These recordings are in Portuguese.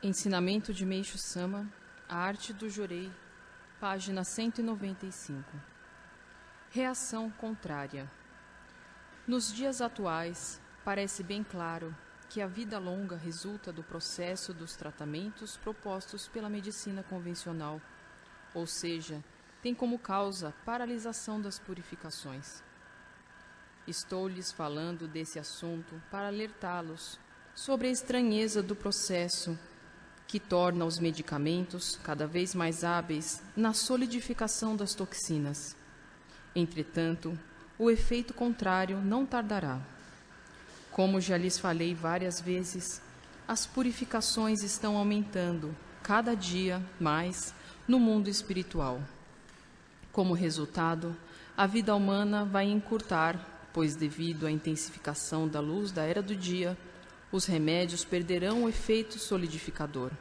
Ensinamento de Meishu Sama, A Arte do Jorei, página 195. Reação contrária. Nos dias atuais, parece bem claro que a vida longa resulta do processo dos tratamentos propostos pela medicina convencional, ou seja, tem como causa paralisação das purificações. Estou-lhes falando desse assunto para alertá-los sobre a estranheza do processo que torna os medicamentos cada vez mais hábeis na solidificação das toxinas. Entretanto, o efeito contrário não tardará. Como já lhes falei várias vezes, as purificações estão aumentando cada dia mais no mundo espiritual. Como resultado, a vida humana vai encurtar, pois devido à intensificação da luz da era do dia, os remédios perderão o efeito solidificador.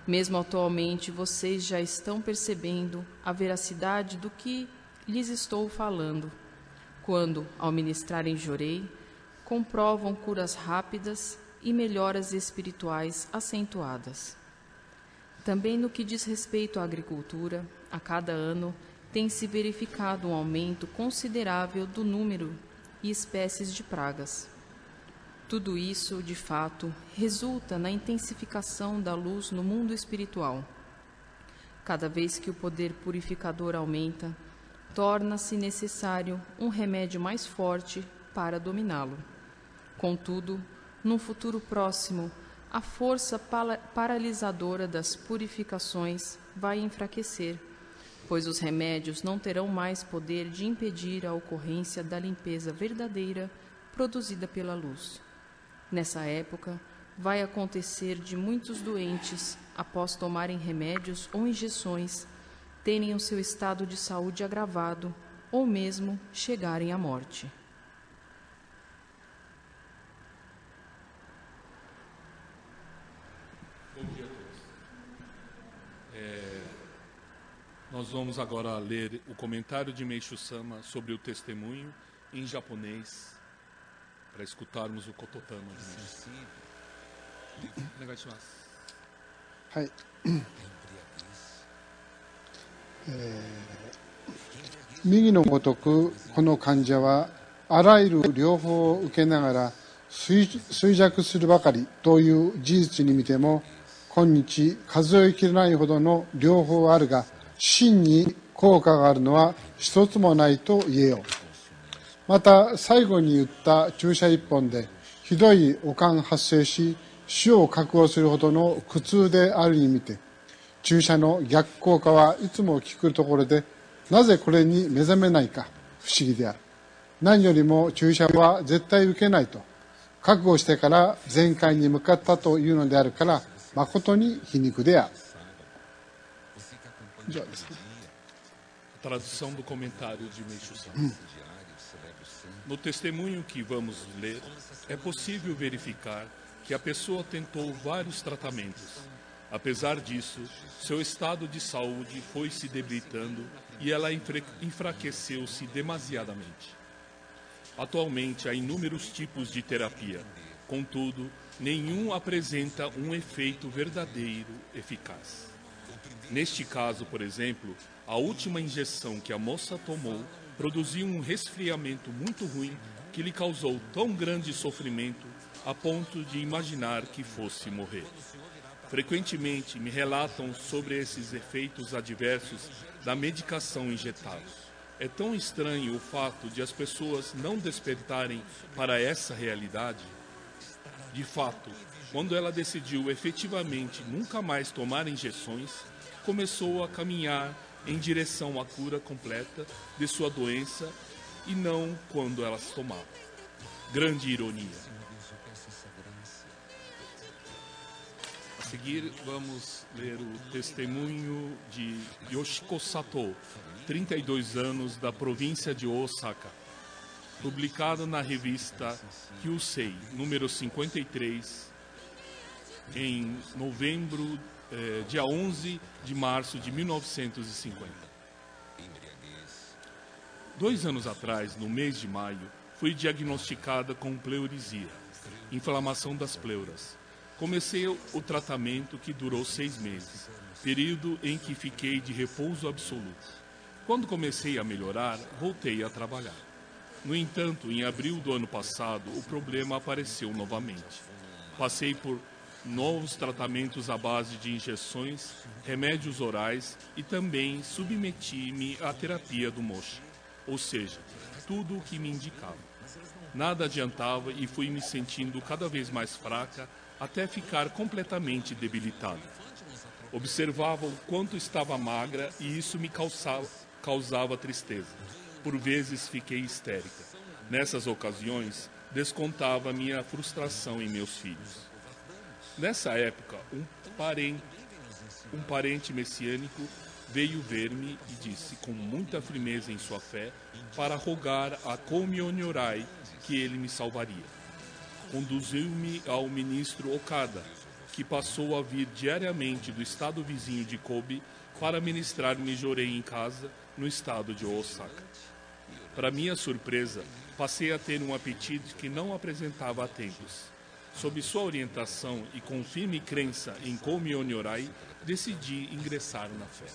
Mesmo atualmente, vocês já estão percebendo a veracidade do que lhes estou falando, quando, ao ministrarem Jorei, comprovam curas rápidas e melhoras espirituais acentuadas. Também no que diz respeito à agricultura, a cada ano tem-se verificado um aumento considerável do número e espécies de pragas. Tudo isso, de fato, resulta na intensificação da luz no mundo espiritual. Cada vez que o poder purificador aumenta, torna-se necessário um remédio mais forte para dominá-lo. Contudo, num futuro próximo, a força paralisadora das purificações vai enfraquecer, pois os remédios não terão mais poder de impedir a ocorrência da limpeza verdadeira produzida pela luz. Nessa época, vai acontecer de muitos doentes, após tomarem remédios ou injeções, terem o seu estado de saúde agravado ou mesmo chegarem à morte. Bom dia a todos. Nós vamos agora ler o comentário de Meishu Sama sobre o testemunho em japonês, para escutarmos o Kototama de Meishu. Hai. 右のごとくこの患者はあらゆる療法を受けながら衰弱するばかりという事実に見ても今日数えきれないほどの療法はあるが真に効果があるのは一つもないと言えよう。また最後に言った注射一本でひどい悪寒発生し死を覚悟するほどの苦痛であるに見て注射の逆効果はいつも効くところでなぜこれに目覚めないか不思議である。何よりも注射は絶対受けないと覚悟してから全開に向かったというのであるから誠に皮肉である。以上ですね。 Tradução do comentário de Meishu Sama. No testemunho que vamos ler, é possível verificar que a pessoa tentou vários tratamentos. Apesar disso, seu estado de saúde foi se debilitando e ela enfraqueceu-se demasiadamente. Atualmente, há inúmeros tipos de terapia. Contudo, nenhum apresenta um efeito verdadeiro eficaz. Neste caso, por exemplo, a última injeção que a moça tomou produziu um resfriamento muito ruim que lhe causou tão grande sofrimento a ponto de imaginar que fosse morrer. Frequentemente me relatam sobre esses efeitos adversos da medicação injetada. É tão estranho o fato de as pessoas não despertarem para essa realidade. De fato, quando ela decidiu efetivamente nunca mais tomar injeções, começou a caminhar em direção à cura completa de sua doença e não quando elas tomavam. Grande ironia. A seguir, vamos ler o testemunho de Yoshiko Sato, 32 anos, da província de Osaka, publicado na revista Kyusei, número 53, em novembro, dia 11 de março de 1950. 2 anos atrás, no mês de maio, fui diagnosticada com pleurisia, inflamação das pleuras. Comecei o tratamento que durou 6 meses, período em que fiquei de repouso absoluto. Quando comecei a melhorar, voltei a trabalhar. No entanto, em abril do ano passado, o problema apareceu novamente. Passei por novos tratamentos à base de injeções, remédios orais e também submeti-me à terapia do Moshe, ou seja, tudo o que me indicava. Nada adiantava e fui me sentindo cada vez mais fraca até ficar completamente debilitada. Observava o quanto estava magra e isso me causava tristeza. Por vezes fiquei histérica. Nessas ocasiões, descontava minha frustração em meus filhos. Nessa época, um parente messiânico veio ver-me e disse, com muita firmeza em sua fé, para rogar a Komi Onyorai que ele me salvaria. Conduziu-me ao ministro Okada, que passou a vir diariamente do estado vizinho de Kobe para ministrar Mijorei em casa, no estado de Osaka. Para minha surpresa, passei a ter um apetite que não apresentava há tempos. Sob sua orientação e com firme crença em Komi Onyorai, decidi ingressar na fé.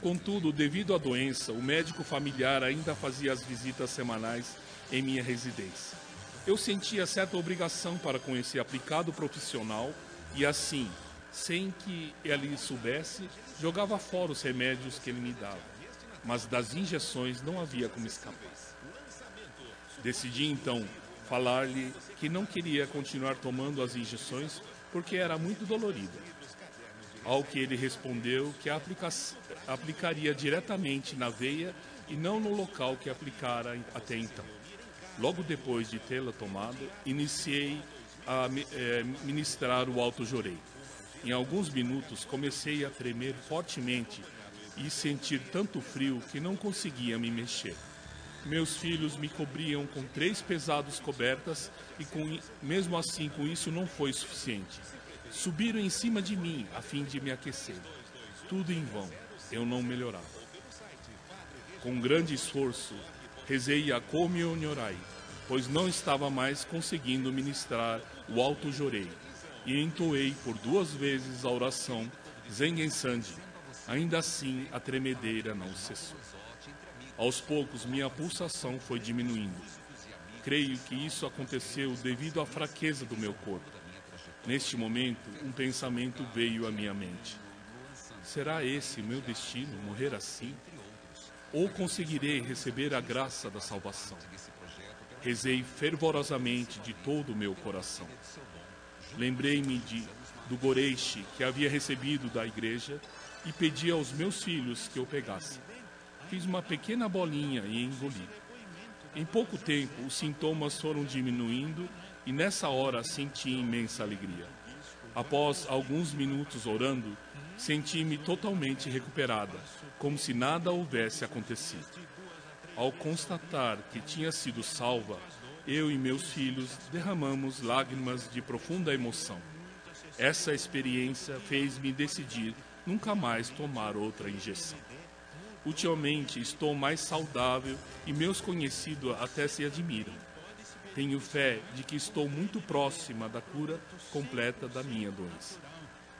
Contudo, devido à doença, o médico familiar ainda fazia as visitas semanais em minha residência. Eu sentia certa obrigação para com esse aplicado profissional e assim, sem que ele soubesse, jogava fora os remédios que ele me dava. Mas das injeções não havia como escapar. Decidi então falar-lhe que não queria continuar tomando as injeções porque era muito dolorida. Ao que ele respondeu que aplicaria diretamente na veia e não no local que aplicara até então. Logo depois de tê-la tomado, iniciei a ministrar o Alto Jorei. Em alguns minutos comecei a tremer fortemente e sentir tanto frio que não conseguia me mexer. Meus filhos me cobriam com 3 pesadas cobertas e mesmo assim com isso não foi suficiente. Subiram em cima de mim a fim de me aquecer. Tudo em vão, eu não melhorava. Com grande esforço, rezei a Komi Onyorai, pois não estava mais conseguindo ministrar o Alto Jorei, e entoei por 2 vezes a oração Zengen Sandi. Ainda assim, a tremedeira não cessou. Aos poucos, minha pulsação foi diminuindo. Creio que isso aconteceu devido à fraqueza do meu corpo. Neste momento, um pensamento veio à minha mente. Será esse o meu destino, morrer assim? Ou conseguirei receber a graça da salvação? Rezei fervorosamente de todo o meu coração. Lembrei-me do Goreishi que havia recebido da igreja e pedi aos meus filhos que eu pegasse. Fiz uma pequena bolinha e engoli. Em pouco tempo, os sintomas foram diminuindo e nessa hora senti imensa alegria. Após alguns minutos orando, senti-me totalmente recuperada, como se nada houvesse acontecido. Ao constatar que tinha sido salva, eu e meus filhos derramamos lágrimas de profunda emoção. Essa experiência fez-me decidir nunca mais tomar outra injeção. Ultimamente estou mais saudável e meus conhecidos até se admiram. Tenho fé de que estou muito próxima da cura completa da minha doença.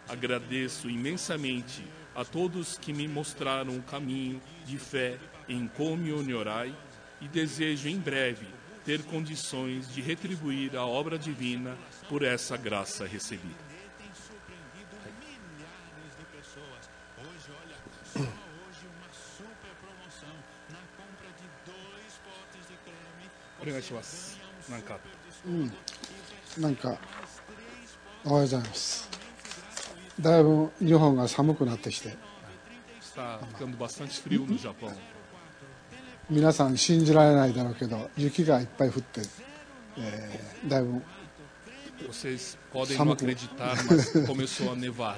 Agradeço imensamente a todos que me mostraram o caminho de fé em Komi Onyorai e desejo em breve ter condições de retribuir a obra divina por essa graça recebida.なんかおはようございます。だいぶ日本が寒くなってきて、 Está ficando bastante frio no Japão. 皆さん信じられないだろうけど雪がいっぱい降って、だいぶ Vocês podem não acreditar, mas começou a nevar.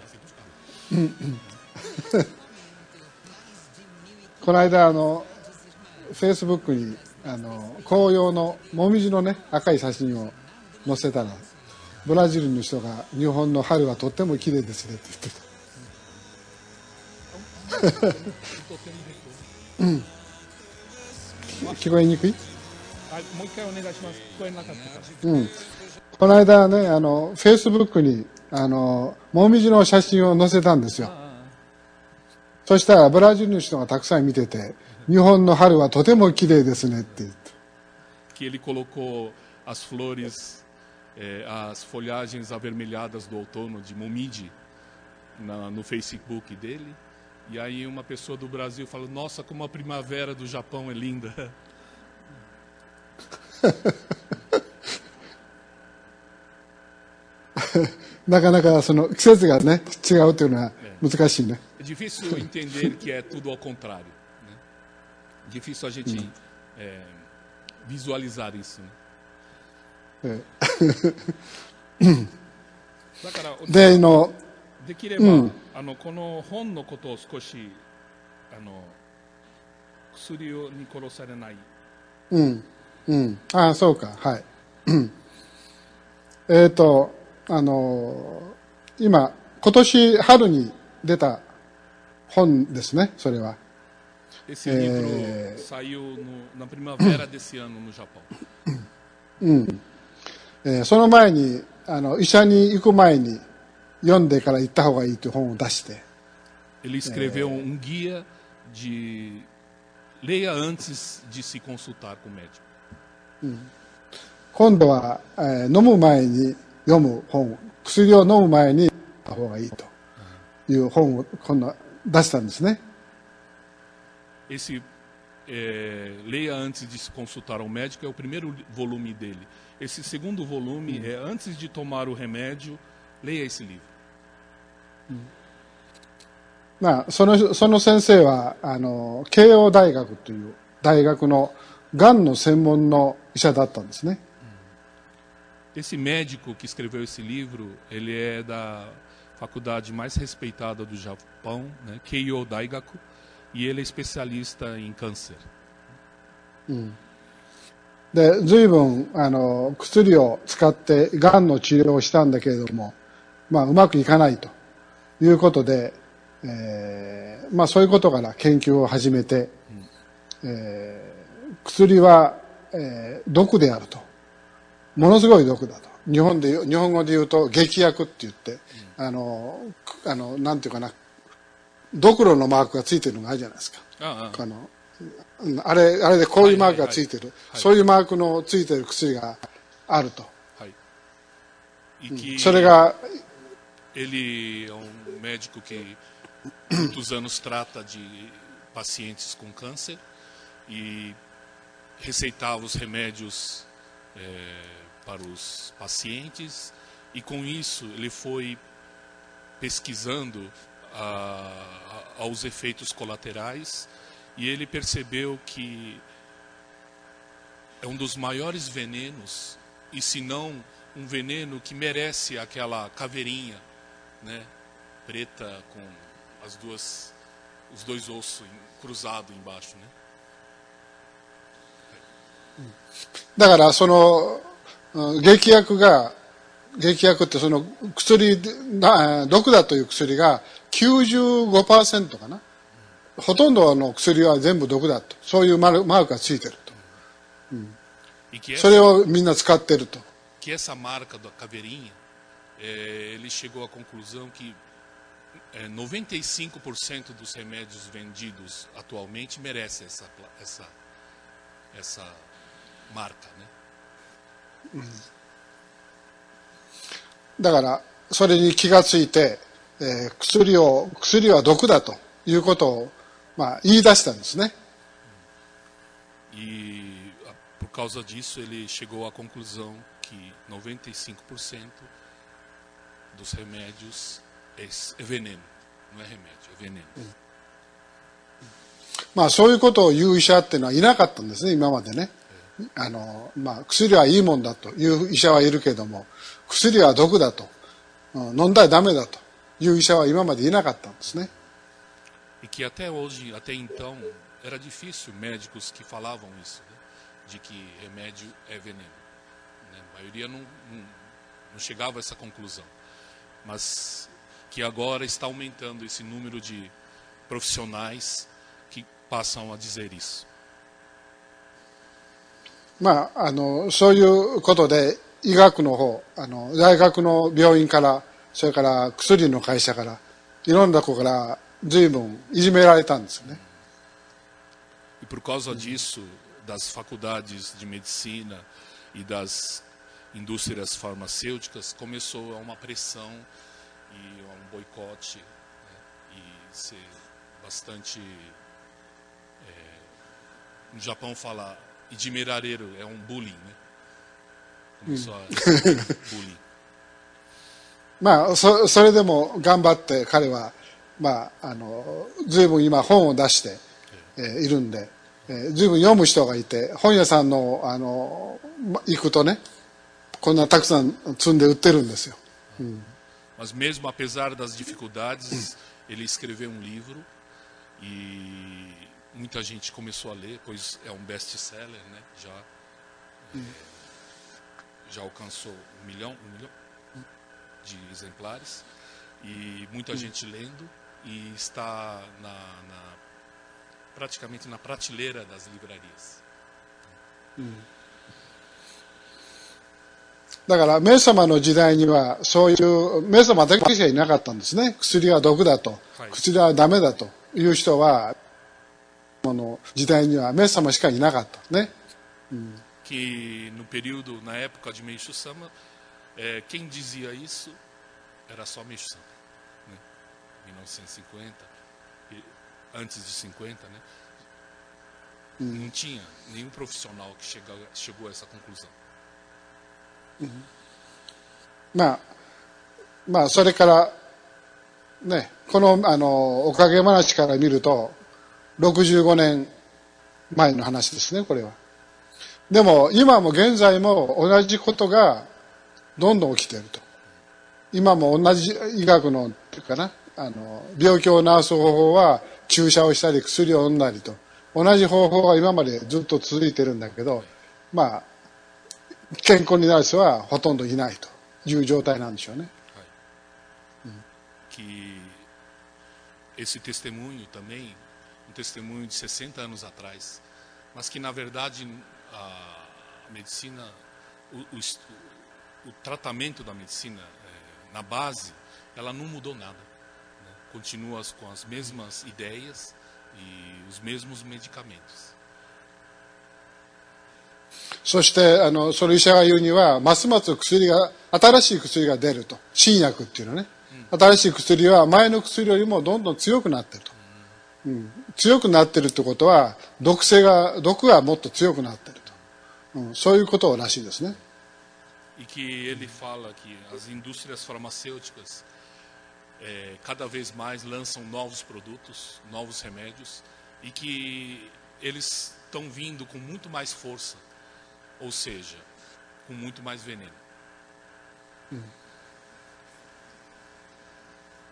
この間フェイスブックに紅葉のもみじのね赤い写真を載せたら、ブラジルの人が日本の春はとっても綺麗ですねって言ってた。聞こえにくい？もう一回お願いします。聞こえなかったから。この間ね、フェイスブックに、もみじの写真を載せたんですよ。そしたら、ブラジルの人がたくさん見てて、日本の春はとても綺麗ですねって言って。Que ele colocou as flores, as folhagens avermelhadas do outono de Momiji no Facebook dele. E aí uma pessoa do Brasil fala, nossa, como a primavera do Japão é linda. なかなかその季節がね、違うというのは難しいね。É difícil entender que é tudo ao contrário. Né? Difícil a gente visualizar isso. Né? だからできれば、この本のことを少し薬に殺されない。ああ、そうか、はい。今年春に出た本ですね、それは。Esse livro saiu na primavera desse ano no Japão. その前に医者に行く前に読んでから行った方がいいという本を出して。Ele escreveu guia de leia antes de se consultar com o médico. 今度は、飲む前に読む本、薬を飲む前に読んだ方がいいという本を今度出したんですね。Esse leia antes de se consultar ao médico é o primeiro volume dele. Esse segundo volume é antes de tomar o remédio, leia esse livro. まあ、その先生は慶応大学という大学のがんの専門の医者だったんですね。Esse médico que escreveu esse livro, ele é da faculdade mais respeitada do Japão, né, Keio Daigaku, e ele é especialista em câncer. で、随分薬を使ってがんの治療をしたんだけれども、まあうまくいかないということで、まあそういうことから研究を始めて、薬は、毒であると。ものすごい毒だと。日本語で言うと劇薬って言って、なんていうかな、ドクロのマークがついてるのがあるじゃないですか。あれでこういうマークがついてる、そういうマークのついてる薬があると。それが、Ele é médico que muitos anos trata de pacientes com câncer e receitava os remédios para os pacientes, e com isso ele foi pesquisando aos efeitos colaterais, e ele percebeu que é um dos maiores venenos, e se não um veneno que merece aquela caveirinha, né, preta com os dois ossos cruzados embaixo, né? だからその劇薬ってその薬毒だという薬が 95% かな、ほとんどの薬は全部毒だと、そういうマークがついてると、それをみんな使ってると。Que essa marca da caveirinha, ele chegou à conclusão que 95% dos remédios vendidos atualmente merece essa marca, né? だからそれに気がついて、薬は毒だということを、まあ、言い出したんですね。E por causa disso ele chegou à conclusão que 95% dos remédios é veneno, não é remédio, é veneno. まあそういうことを言う医者っていうのはいなかったんですね、今までね。まあ薬はいいもんだという医者はいるけども、薬は毒だと、飲んだらダメだという医者は今までいなかったんですね。E que até hoje, até então, era difícil médicos que falavam isso, né? De que remédio é veneno. Né? A maioria não chegava a essa conclusão. Mas que agora está aumentando esse número de profissionais que passam a dizer isso. まあそういうことで医学の方、大学の病院から、それから薬の会社から、いろんなとこから随分いじめられたんですよね。E por causa disso, das faculdades de medicina e das indústrias farmacêuticas, começou uma pressão e um boicote, né? E ser bastante... no Japão fala, ijimerareru, é um bullying, né? Começou a bullying. まあ、それでも頑張って彼は、まあ、随分今本を出して、いるんで、随分読む人がいて、本屋さんの、行くとね、こんなたくさん積んで売ってるんですよ。Mas mesmo apesar das dificuldades, ele escreveu um livro e muita gente começou a ler, pois é um best-seller, né? Já alcançou um milhão de exemplares e muita gente lendo e está praticamente na prateleira das livrarias. だから、メイ様の時代には、そういう、メイ様だけしかいなかったんですね。薬は毒だと、薬はダメだという人は、この時代にはメイ様しかいなかったね。Que no período, na época de Meishu Sama, quem dizia isso era só Meishu Sama, né? 1950, antes de 50, né? Não tinha nenhum profissional que chegou a essa conclusão. まあ、それから、ね、この、おかげ話から見ると、65年前の話ですね、これは。でも、今も現在も同じことがどんどん起きていると。今も同じ医学の、っていうかな、病気を治す方法は注射をしたり薬を飲んだりと。同じ方法が今までずっと続いてるんだけど、まあ、健康になる人はほとんどいないという状態なんでしょうね。Que esse testemunho também, um testemunho de 60 anos atrás, mas que na verdade a medicina, o tratamento da medicina na base, ela não mudou nada, né? Continua com as mesmas ideias e os mesmos medicamentos. そして、その医者が言うには、ますます新しい薬が出ると。新薬っていうのね。新しい薬は前の薬よりもどんどん強くなってると。強くなってるってことは、毒がもっと強くなってると。そういうことらしいですね。E que ele fala que as indústrias farmacêuticas cada vez mais lançam novos produtos, novos remédios, e que eles estão vindo com muito mais força, ou seja, com muito mais veneno.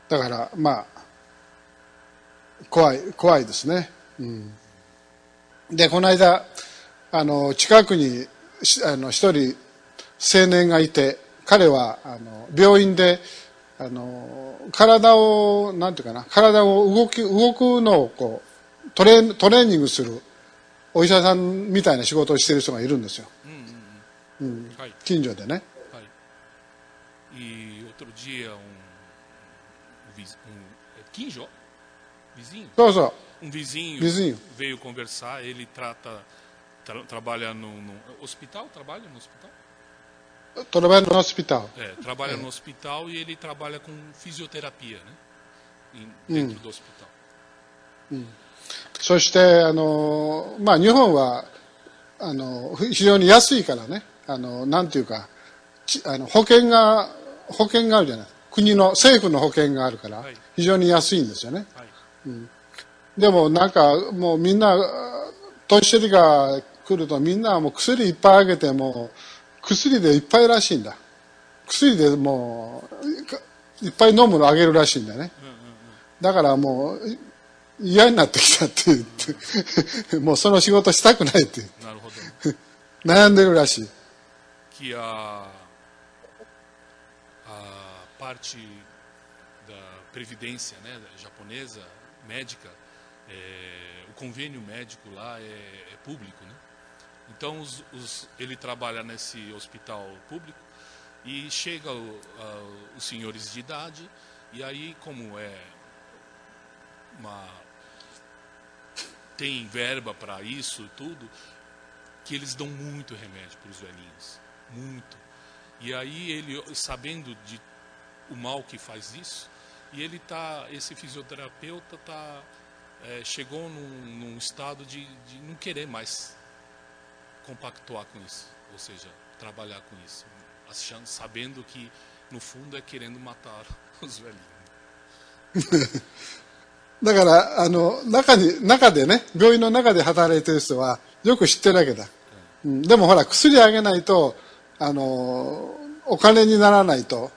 だからまあ怖いですね。でこの間近くに一人青年がいて、彼は病院で体をなんていうかな、体を動くのをこうトレーニングするお医者さんみたいな仕事をしている人がいるんですよ。近所でね。E outro dia Kinjo? Vizinho? そうそう。 Um vizinho veio conversar, ele trabalha no hospital, trabalha no hospital? Trabalha no hospital. Trabalha no hospital e ele trabalha com fisioterapia, né? Dentro do hospital. そしてまあ日本は非常に安いからね、なんていうか保険があるじゃない。政府の保険があるから非常に安いんですよね。でもなんかもうみんな年寄りが来るとみんなもう薬いっぱいあげても薬でいっぱいらしいんだ。薬でもういっぱい飲むのあげるらしいんだね。だからもう嫌になってきたって言ってもうその仕事したくないって悩んでるらしい。Que a parte da previdência, né, japonesa, médica, o convênio médico lá é público, né? Então ele trabalha nesse hospital público e chega os senhores de idade, e aí como tem verba para isso tudo, que eles dão muito remédio para os velhinhos, muito. E aí ele, sabendo de o mal que faz isso, e esse fisioterapeuta chegou num estado de não querer mais compactuar com isso, ou seja, trabalhar com isso, sabendo que no fundo é querendo matar os velhinhos. だから、中でね、病院の中で働いてる人はよく知ってるわけだ。でもほら、薬あげないと、お金にならないと、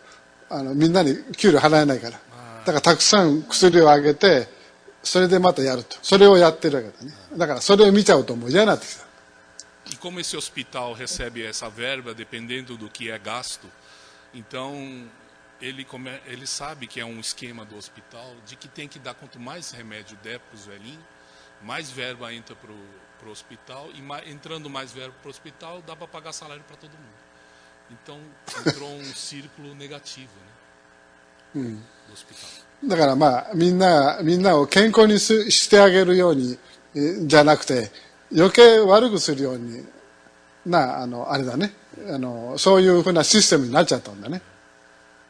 みんなに給料払えないから。だからたくさん薬をあげて、それでまたやると。それをやってるわけだね。だからそれを見ちゃうともう嫌になってきた。E como esse hospital recebe essa verba dependendo do que é gasto, então ele sabe que é um esquema do hospital de que tem que dar, quanto mais remédio der para os velhinhos, mais verba entra para o hospital, e entrando mais verba para o hospital, dá para pagar salário para todo mundo. Então entrou um círculo negativo, né, do hospital. だからまあみんなを健康にしてあげるようにじゃなくて、余計悪くするようにあれだね、そういうふうなシステムになっちゃったんだね。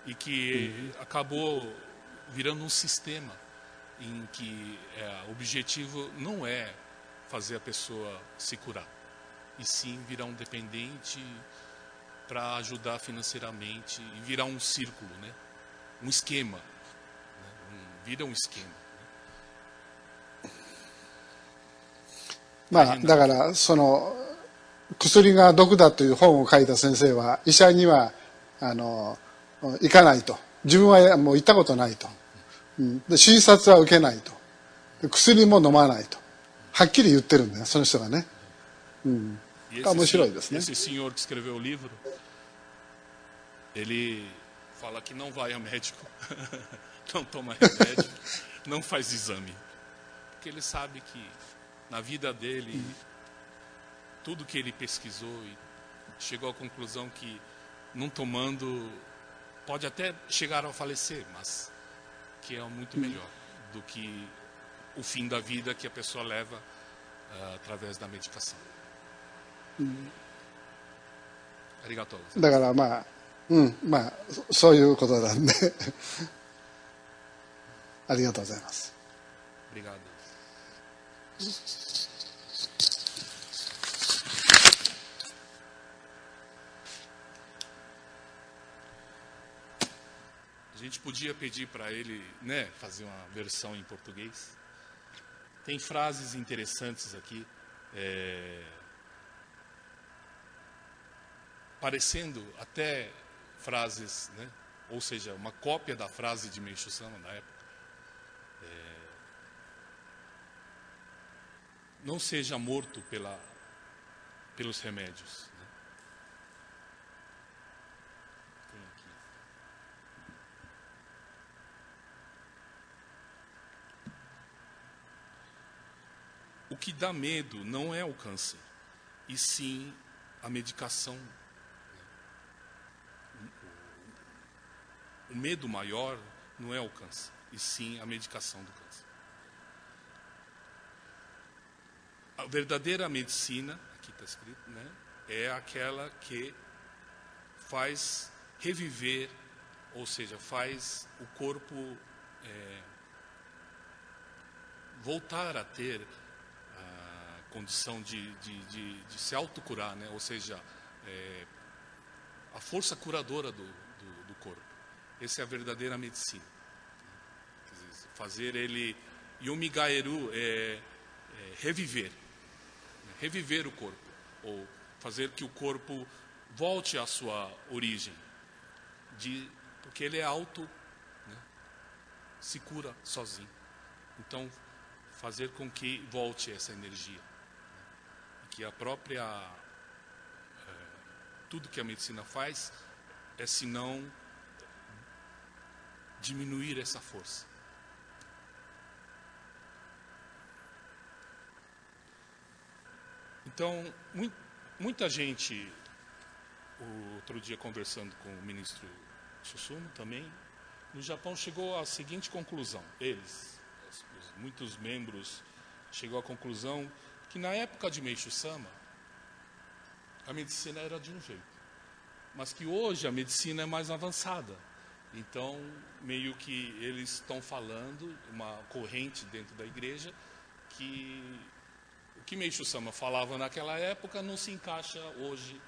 E que acabou virando um sistema em que o objetivo não é fazer a pessoa se curar, e sim virar um dependente para ajudar financeiramente e virar um círculo, né? Um esquema, né? Vira um esquema. まあだから薬が毒だという本を書いた先生は医者には行かないと、自分はもう行ったことないと、で診察は受けないと、薬も飲まないとはっきり言ってるんだよ、その人がね。面白いですね。Esse senhor que escreveu o livro, ele fala que não vai ao médico, não toma remédio, não faz exame, porque ele sabe que na vida dele, tudo que ele pesquisou e chegou à conclusão que não tomando pode até chegar a falecer, mas que é muito melhor do que o fim da vida que a pessoa leva através da medicação. Arigatou. だからまあそういうことなんでありがとうございます。 Obrigado. A gente podia pedir para ele, né, fazer uma versão em português. Tem frases interessantes aqui, parecendo até frases, né, ou seja, uma cópia da frase de Meishu Sama na época. Não seja morto pelos remédios. Né? Tem aqui. O que dá medo não é o câncer, e sim a medicação. O medo maior não é o câncer, e sim a medicação do câncer. A verdadeira medicina, aqui está escrito, né, é aquela que faz reviver, ou seja, faz o corpo voltar a ter a condição de se autocurar, né, ou seja, a força curadora do corpo. Essa é a verdadeira medicina. Quer dizer, fazer ele, yomigaeru, reviver o corpo, ou fazer que o corpo volte à sua origem, porque ele é auto, né, se cura sozinho. Então, fazer com que volte essa energia, né, que a própria tudo que a medicina faz é senão diminuir essa força. Então, muita gente, outro dia conversando com o ministro Susumu também, no Japão chegou à seguinte conclusão. Muitos membros chegou à conclusão que na época de Meishu Sama, a medicina era de um jeito, mas que hoje a medicina é mais avançada. Então, meio que eles estão falando, uma corrente dentro da igreja, que o que Meishu Sama falava naquela época não se encaixa hoje,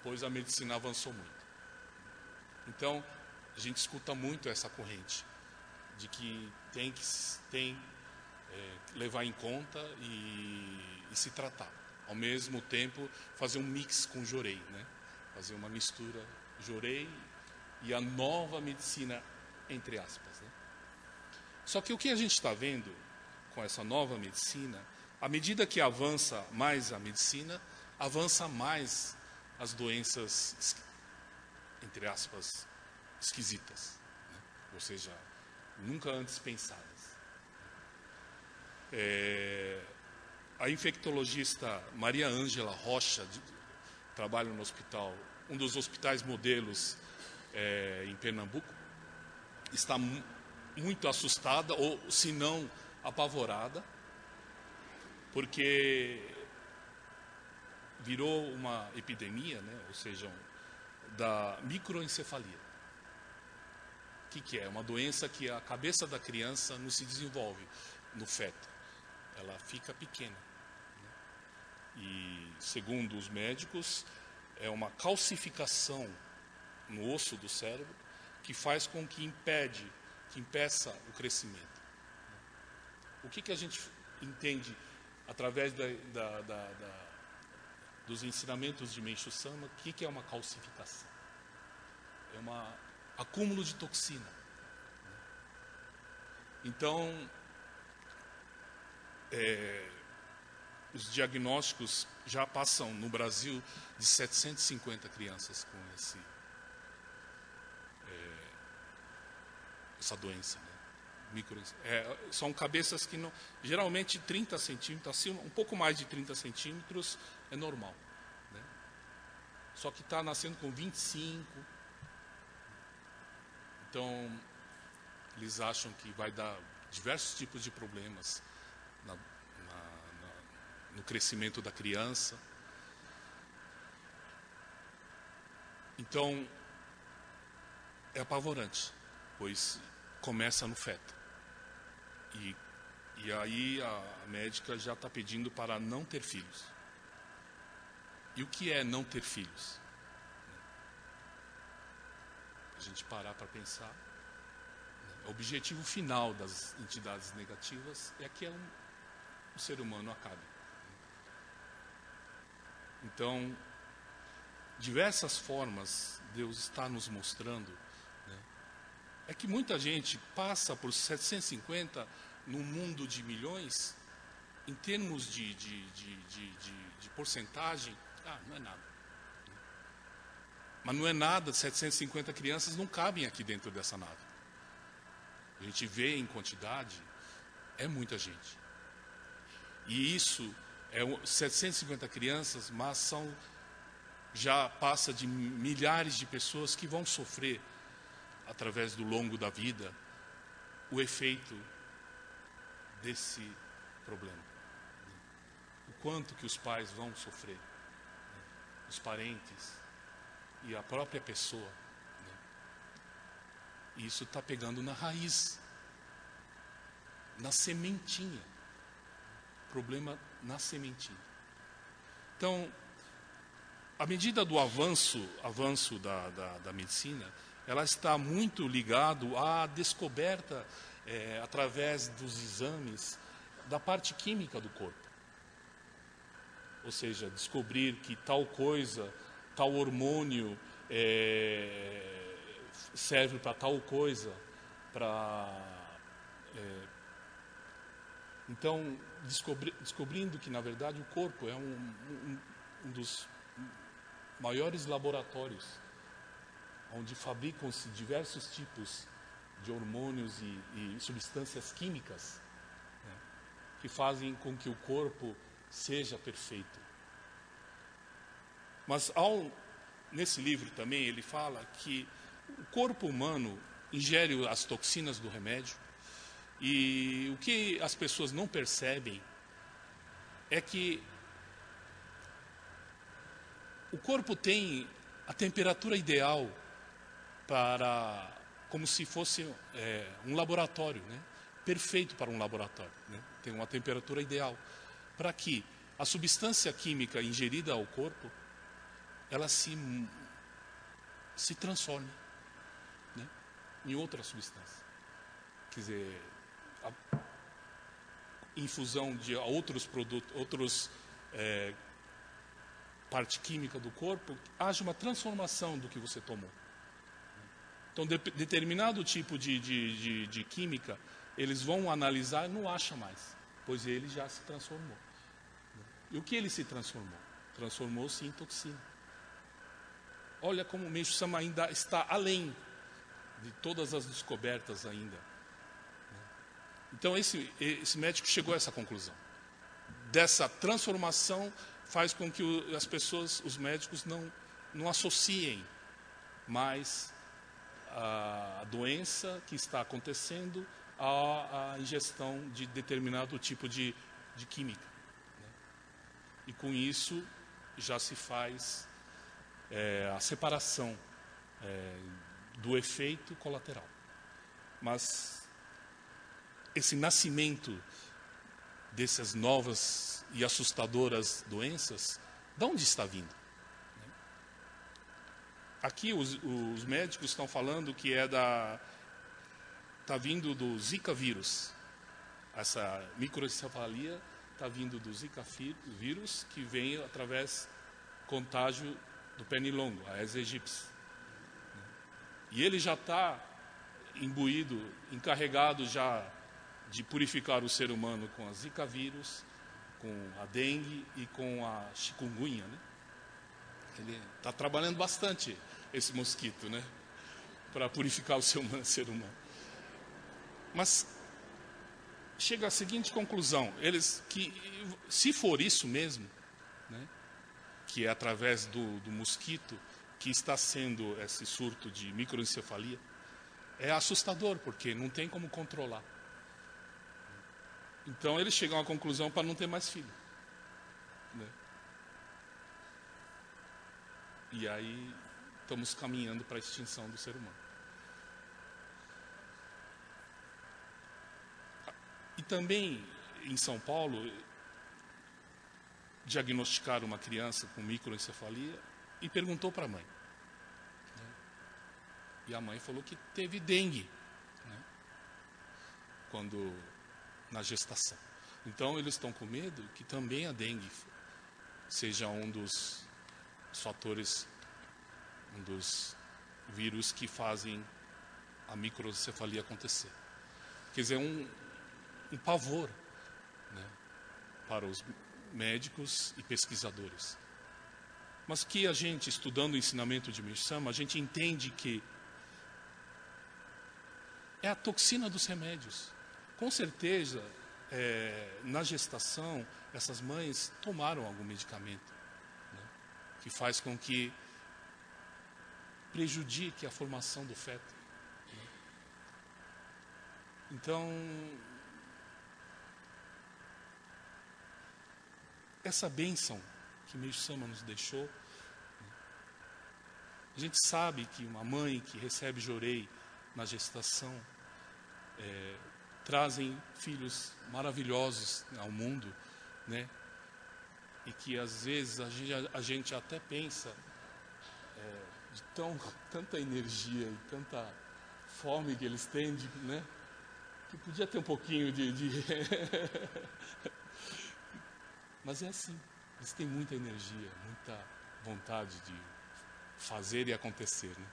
pois a medicina avançou muito. Então, a gente escuta muito essa corrente, de que tem que levar em conta e se tratar. Ao mesmo tempo, fazer um mix com Jorei, né? Fazer uma mistura Jorei e a nova medicina, entre aspas, né? Só que o que a gente está vendo com essa nova medicina, à medida que avança mais a medicina, avança mais as doenças, entre aspas, esquisitas, né? Ou seja, nunca antes pensadas. A infectologista Maria Ângela Rocha, trabalha no hospital, um dos hospitais modelos em Pernambuco, está muito assustada, ou se não apavorada, porque virou uma epidemia, né? Ou seja, da microencefalia. O que é? Uma doença que a cabeça da criança não se desenvolve no feto, ela fica pequena. E, segundo os médicos, é uma calcificação no osso do cérebro que faz com que impeça o crescimento. O que a gente entende através dos ensinamentos de Meishu Sama? O que é uma calcificação? É um acúmulo de toxina. Então, os diagnósticos já passam no Brasil de 750 crianças com essa doença, né? São cabeças que não, geralmente 30 centímetros, acima, um pouco mais de 30 centímetros é normal, né? Só que está nascendo com 25. Então, eles acham que vai dar diversos tipos de problemas no crescimento da criança. Então, é apavorante, pois começa no feto. E aí a médica já está pedindo para não ter filhos. E o que é não ter filhos? A gente parar para pensar. O objetivo final das entidades negativas é que o ser humano acabe. Então, diversas formas Deus está nos mostrando, né? É que muita gente passa por 750 num mundo de milhões, em termos de porcentagem, não é nada. Mas não é nada, 750 crianças não cabem aqui dentro dessa nave. A gente vê em quantidade, é muita gente. E isso é 750 crianças, mas já passa de milhares de pessoas que vão sofrer, através do longo da vida, o efeito desse problema. O quanto que os pais vão sofrer, né? Os parentes e a própria pessoa, né? E isso está pegando na raiz, na sementinha. Problema na sementinha. Então, à medida do avanço da medicina, ela está muito ligado à descoberta, através dos exames, da parte química do corpo. Ou seja, descobrir que tal coisa, tal hormônio serve para tal coisa, então, descobrindo que, na verdade, o corpo é um dos maiores laboratórios, onde fabricam-se diversos tipos de hormônios e substâncias químicas, né, que fazem com que o corpo seja perfeito. Mas nesse livro também ele fala que o corpo humano ingere as toxinas do remédio, e o que as pessoas não percebem é que o corpo tem a temperatura ideal para, como se fosse um laboratório, né? Perfeito para um laboratório, né? Tem uma temperatura ideal para que a substância química ingerida ao corpo ela se transforme, né, em outra substância. Quer dizer, a infusão de outros produtos, parte química do corpo, haja uma transformação do que você tomou. Então, determinado tipo de química, eles vão analisar e não acham mais, pois ele já se transformou. E o que ele se transformou? Transformou-se em toxina. Olha como o Meishu Sama ainda está além de todas as descobertas ainda. Então esse médico chegou a essa conclusão. Dessa transformação faz com que as pessoas, os médicos, não associem mais a doença que está acontecendo à ingestão de determinado tipo de química, né? E com isso já se faz a separação do efeito colateral. Mas esse nascimento dessas novas e assustadoras doenças, de onde está vindo? Aqui os médicos estão falando que está vindo do Zika vírus. Essa microencefalia está vindo do Zika vírus, que vem através do contágio do pernilongo, a Aedes aegypti. E ele já está imbuído, encarregado já de purificar o ser humano com a Zika vírus, com a dengue e com a chikungunya, né? Ele está trabalhando bastante, esse mosquito, né, para purificar o ser humano. Mas chega à seguinte conclusão, que se for isso mesmo, né, que é através do mosquito que está sendo esse surto de microencefalia, é assustador, porque não tem como controlar. Então eles chegam à conclusão para não ter mais filho, né? E aí estamos caminhando para a extinção do ser humano. E também em São Paulo diagnosticaram uma criança com microencefalia e perguntou para a mãe, né? E a mãe falou que teve dengue, né, quando na gestação. Então eles estão com medo que também a dengue seja um dos fatores, um dos vírus que fazem a microencefalia acontecer. Quer dizer, um pavor, né, para os médicos e pesquisadores. Mas que a gente, estudando o ensinamento de Meishu Sama, a gente entende que é a toxina dos remédios. Com certeza, na gestação, essas mães tomaram algum medicamento, né, que faz com que prejudique a formação do feto, né? Então, essa bênção que Meishu Sama nos deixou, né, a gente sabe que uma mãe que recebe jorei na gestação trazem filhos maravilhosos ao mundo, né? E que às vezes a gente até pensa de tanta energia e tanta fome que eles têm, né? Que podia ter um pouquinho de... Mas é assim, eles têm muita energia, muita vontade de fazer e acontecer, né?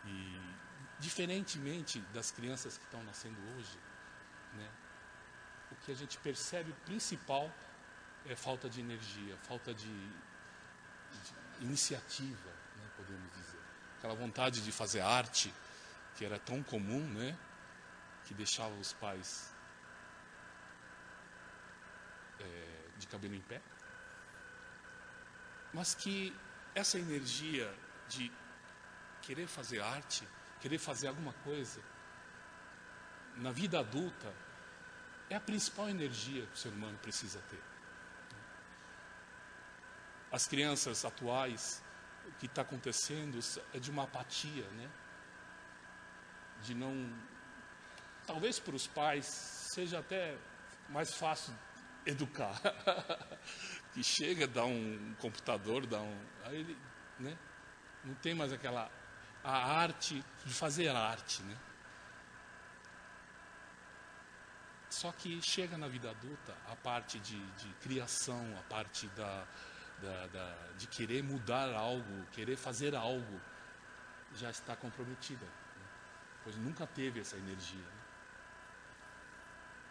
E diferentemente das crianças que estão nascendo hoje, né, o que a gente percebe principal é falta de energia, falta de iniciativa, né, podemos dizer. Aquela vontade de fazer arte, que era tão comum, né, que deixava os pais de cabelo em pé. mas que essa energia de querer fazer arte, querer fazer alguma coisa, na vida adulta, é a principal energia que o ser humano precisa ter. As crianças atuais, o que está acontecendo é de uma apatia, né? De não... Talvez para os pais seja até mais fácil educar. Que chega, dá um computador, aí ele, né? Não tem mais aquela... A arte, de fazer arte, né? Só que chega na vida adulta, a parte de criação, a parte de querer mudar algo, querer fazer algo, já está comprometida, né? Pois nunca teve essa energia, né?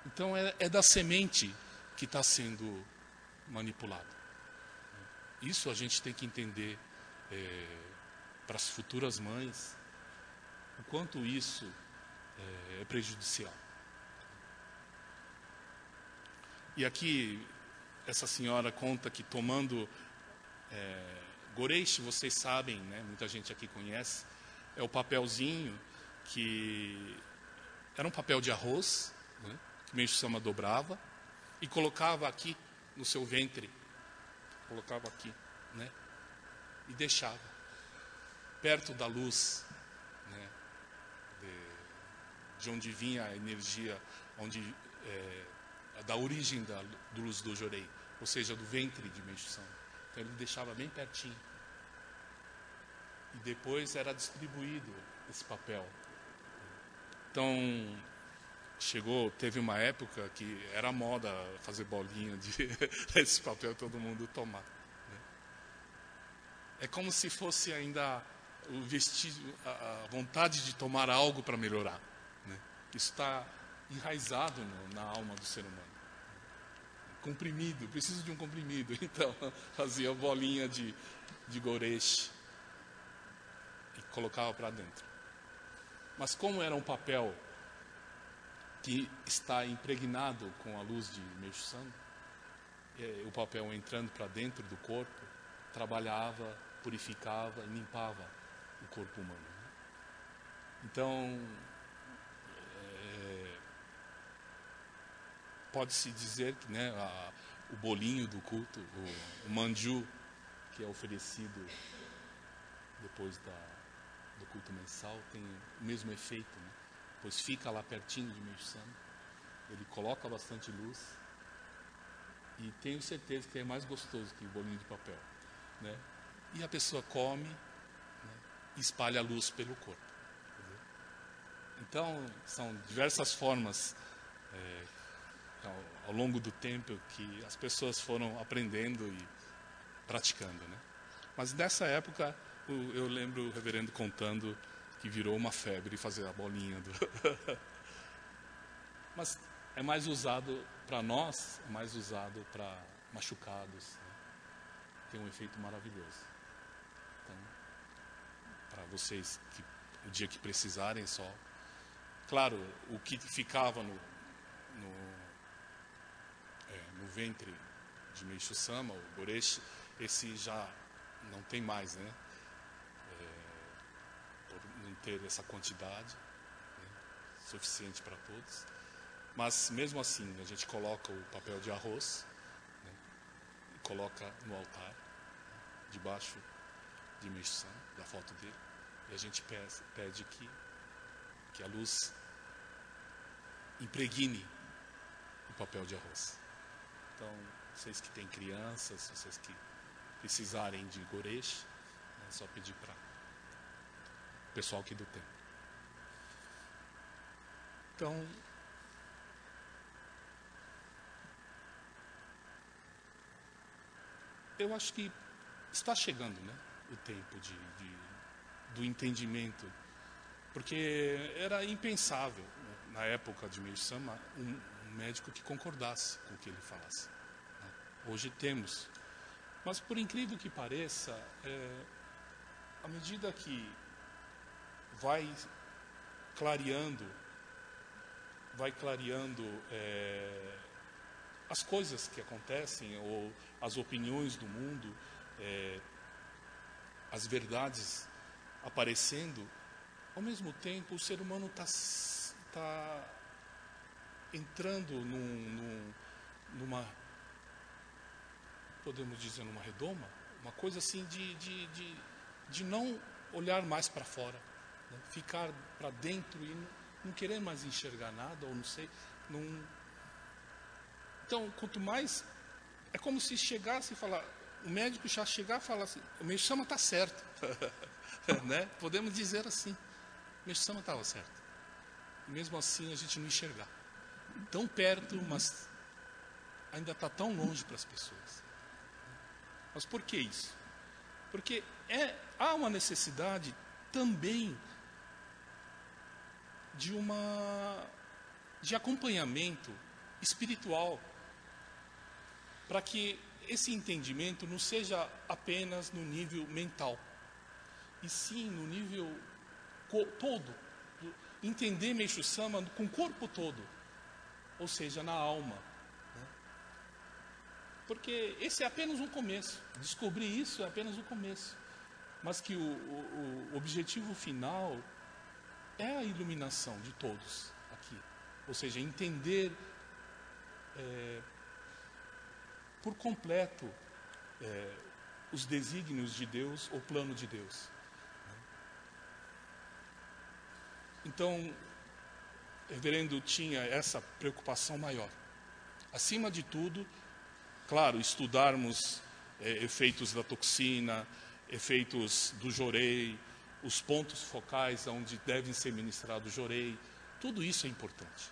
Então é da semente que está sendo manipulado. Isso a gente tem que entender para as futuras mães, o quanto isso é prejudicial. E aqui essa senhora conta que tomando goreixe, vocês sabem, né? Muita gente aqui conhece, é o papelzinho que era um papel de arroz, né? Que Meixo Sama dobrava e colocava aqui no seu ventre, colocava aqui, né? E deixava perto da luz, né? De onde vinha a energia, da origem da luz do Jorei, ou seja, do ventre de Meixo Sama. Então ele deixava bem pertinho. E depois era distribuído esse papel. Então teve uma época que era moda fazer bolinha de esse papel, todo mundo tomar, né? É como se fosse ainda o vestígio, a vontade de tomar algo para melhorar, né? Isso está enraizado na alma do ser humano. Comprimido, preciso de um comprimido. Então fazia bolinha de goreixe e colocava para dentro. Mas como era um papel que está impregnado com a luz de Meixo Sama, o papel entrando para dentro do corpo, trabalhava, purificava e limpava o corpo humano, né? Então, pode-se dizer que, né, o bolinho do culto, o manju, que é oferecido depois do culto mensal, tem o mesmo efeito, né? Pois fica lá pertinho de Meixo Sama, ele coloca bastante luz e tenho certeza que é mais gostoso que o bolinho de papel, né? E a pessoa come, né, e espalha a luz pelo corpo, entendeu? Então são diversas formas ao longo do tempo que as pessoas foram aprendendo e praticando, né? Mas nessa época eu lembro o reverendo contando que virou uma febre fazer a bolinha Mas é mais usado para nós, é mais usado para machucados, né? Tem um efeito maravilhoso. Então, para vocês que o dia que precisarem só, claro, o que ficava no ventre de Meixo Sama, o goreixe, esse já não tem mais, né? Por não ter essa quantidade, né, suficiente para todos. Mas mesmo assim, a gente coloca o papel de arroz, né, e coloca no altar, né, debaixo de Meixo Sama, da foto dele, e a gente pede que a luz impregne o papel de arroz. Então, vocês que têm crianças, vocês que precisarem de goreixe, é só pedir para o pessoal aqui do templo. Então, eu acho que está chegando, né, o tempo do entendimento, porque era impensável, né, na época de Meixo Sama, um médico que concordasse com o que ele falasse, né? Hoje temos, mas por incrível que pareça, à medida que vai clareando as coisas que acontecem ou as opiniões do mundo, as verdades aparecendo, ao mesmo tempo o ser humano está entrando numa, podemos dizer, numa redoma, uma coisa assim de não olhar mais para fora, né? Ficar para dentro e não querer mais enxergar nada, ou não sei, Então, quanto mais, é como se chegasse e falar, o médico já chegar e falar assim, o Meixo Sama está certo, né? Podemos dizer assim, o Meixo Sama estava certo. E mesmo assim a gente não enxergar. Tão perto, mas ainda está tão longe para as pessoas. Mas por que isso? Porque há uma necessidade também de acompanhamento espiritual, para que esse entendimento não seja apenas no nível mental, e sim no nível todo, entender Meixo Sama com o corpo todo, ou seja, na alma, né? Porque esse é apenas um começo, descobrir isso é apenas o começo, mas que o objetivo final é a iluminação de todos aqui, ou seja, entender por completo os desígnios de Deus, o plano de Deus. Então, o reverendo tinha essa preocupação maior. Acima de tudo, claro, estudarmos efeitos da toxina, efeitos do jorei, os pontos focais onde devem ser ministrados o jorei, tudo isso é importante.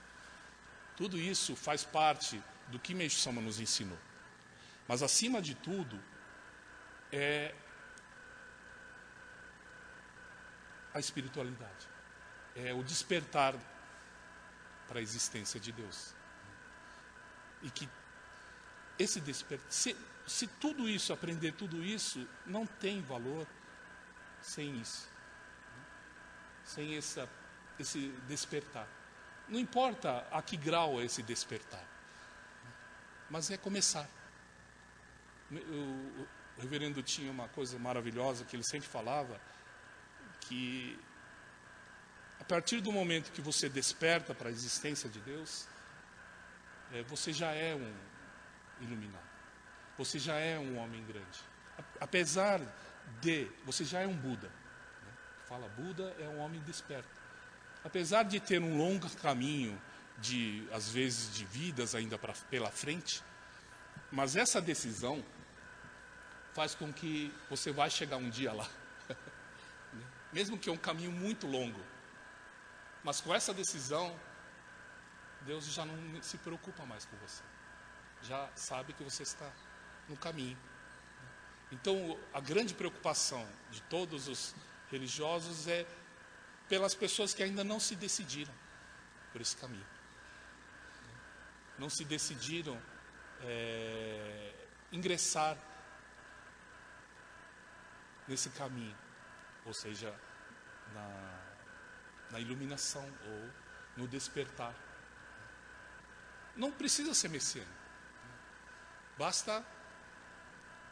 Tudo isso faz parte do que Meixo Sama nos ensinou. Mas, acima de tudo, é a espiritualidade. É o despertar para a existência de Deus. E que esse despertar, se tudo isso, aprender tudo isso, não tem valor sem isso. Sem esse despertar. Não importa a que grau é esse despertar, mas é começar. O reverendo tinha uma coisa maravilhosa que ele sempre falava, que a partir do momento que você desperta para a existência de Deus, você já é um iluminado, você já é um homem grande. Apesar de, você já é um Buda, né? Fala, Buda é um homem desperto. Apesar de ter um longo caminho, às vezes de vidas ainda pela frente, mas essa decisão faz com que você vai chegar um dia lá. Mesmo que é um caminho muito longo. Mas com essa decisão, Deus já não se preocupa mais com você. Já sabe que você está no caminho. Então, a grande preocupação de todos os religiosos é pelas pessoas que ainda não se decidiram por esse caminho. Não se decidiram ingressar nesse caminho, ou seja, na iluminação ou no despertar. Não precisa ser messiânico. Basta,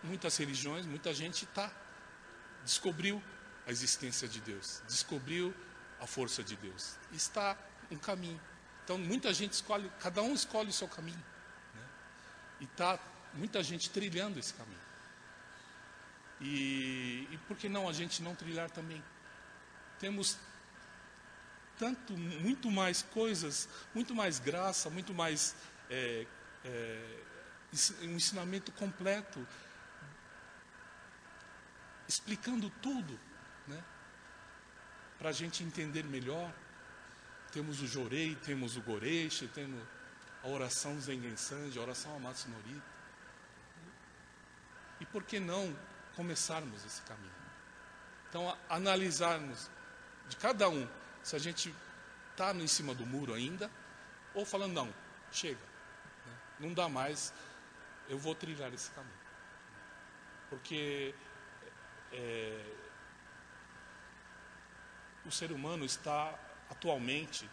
muitas religiões, muita gente descobriu a existência de Deus, descobriu a força de Deus, está em caminho. Então muita gente escolhe, cada um escolhe o seu caminho, né? E está muita gente trilhando esse caminho. E por que não a gente não trilhar também? Temos muito mais coisas, muito mais graça, muito mais um ensinamento completo, explicando tudo, né? Para a gente entender melhor. Temos o Jorei, temos o Goreishi, temos a oração Zengen Sanji, a oração Amatsu Norita. E por que não começarmos esse caminho? Então, analisarmos de cada um, se a gente está em cima do muro ainda, ou falando, não, chega, né? Não dá mais, eu vou trilhar esse caminho. Porque o ser humano está atualmente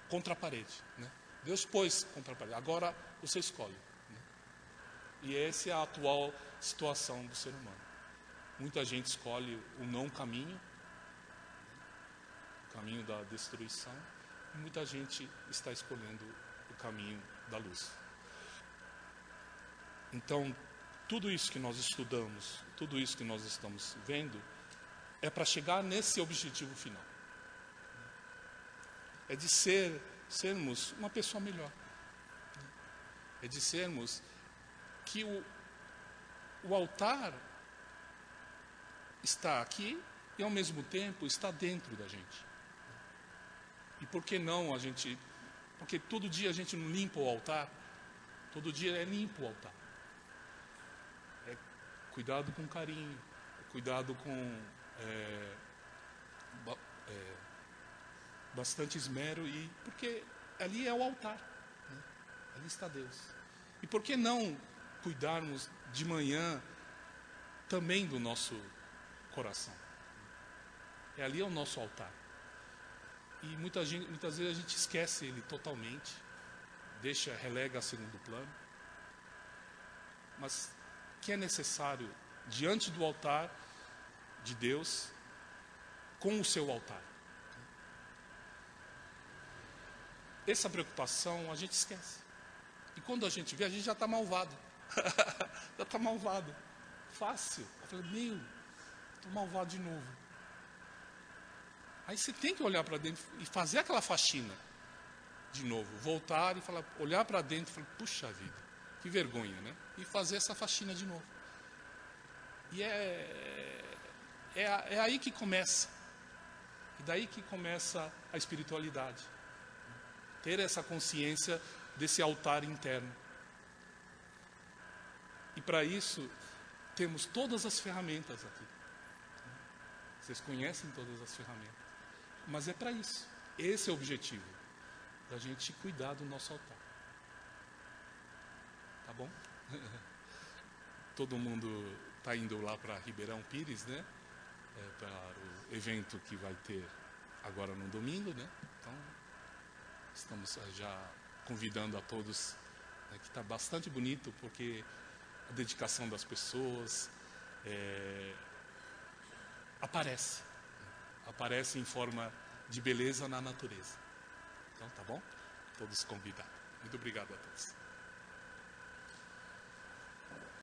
contra a parede, né? Deus pôs contra a parede, agora você escolhe, né? E essa é a atual situação do ser humano. Muita gente escolhe o não caminho, o caminho da destruição, e muita gente está escolhendo o caminho da luz. Então, tudo isso que nós estudamos, tudo isso que nós estamos vendo, é para chegar nesse objetivo final. É de sermos uma pessoa melhor. É de sermos que o altar está aqui e ao mesmo tempo está dentro da gente. E por que não a gente... Porque todo dia a gente não limpa o altar, todo dia é limpo o altar. É cuidado com carinho, cuidado com bastante esmero, e porque ali é o altar, né? Ali está Deus. E por que não cuidarmos de manhã também do nosso coração? Ali é o nosso altar. E muitas vezes a gente esquece ele totalmente, relega a segundo plano. Mas que é necessário diante do altar de Deus, com o seu altar. Essa preocupação a gente esquece. E quando a gente vê, a gente já está malvado. Já está malvado. Fácil. Eu falei, meu, estou malvado de novo. Aí você tem que olhar para dentro e fazer aquela faxina de novo. Voltar e olhar para dentro e falar, puxa vida, que vergonha, né? E fazer essa faxina de novo. E é aí que começa. E daí que começa a espiritualidade. Ter essa consciência desse altar interno. E para isso, temos todas as ferramentas aqui. Vocês conhecem todas as ferramentas. Mas é para isso. Esse é o objetivo. Da gente cuidar do nosso altar. Tá bom? Todo mundo está indo lá para Ribeirão Pires, né? Para o evento que vai ter agora no domingo, né? Então, estamos já convidando a todos, né, que está bastante bonito, porque a dedicação das pessoas aparece em forma de beleza na natureza. Então, tá bom? Todos convidados. Muito obrigado a todos.